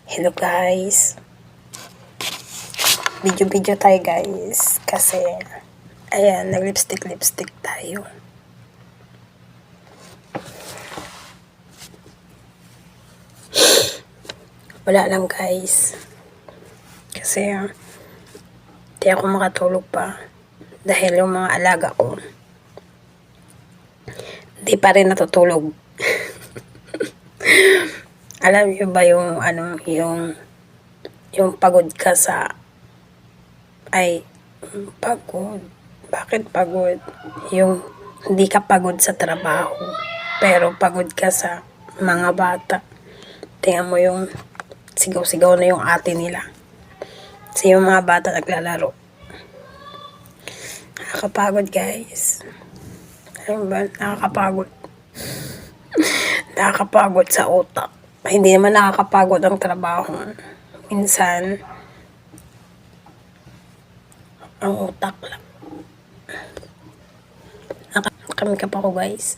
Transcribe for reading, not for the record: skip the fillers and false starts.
Hello guys. Video tayo guys. Kasi, ayan, nag-lipstick tayo. Wala lang guys. Kasi, di ako makatulog pa. Dahil yung mga alaga ko, di pa rin natutulog. Alam niyo ba yung yung pagod ka sa pagod. Bakit pagod? Yung hindi ka pagod sa trabaho, pero pagod ka sa mga bata. Tingnan mo yung sigaw-sigaw na yung ate nila. Kasi yung mga bata naglalaro. Nakakapagod guys. Ano ba? Nakakapagod. Nakakapagod sa utak. Hindi naman nakakapagod ang trabaho. Minsan, ang utak lang. Nakamikap ako guys.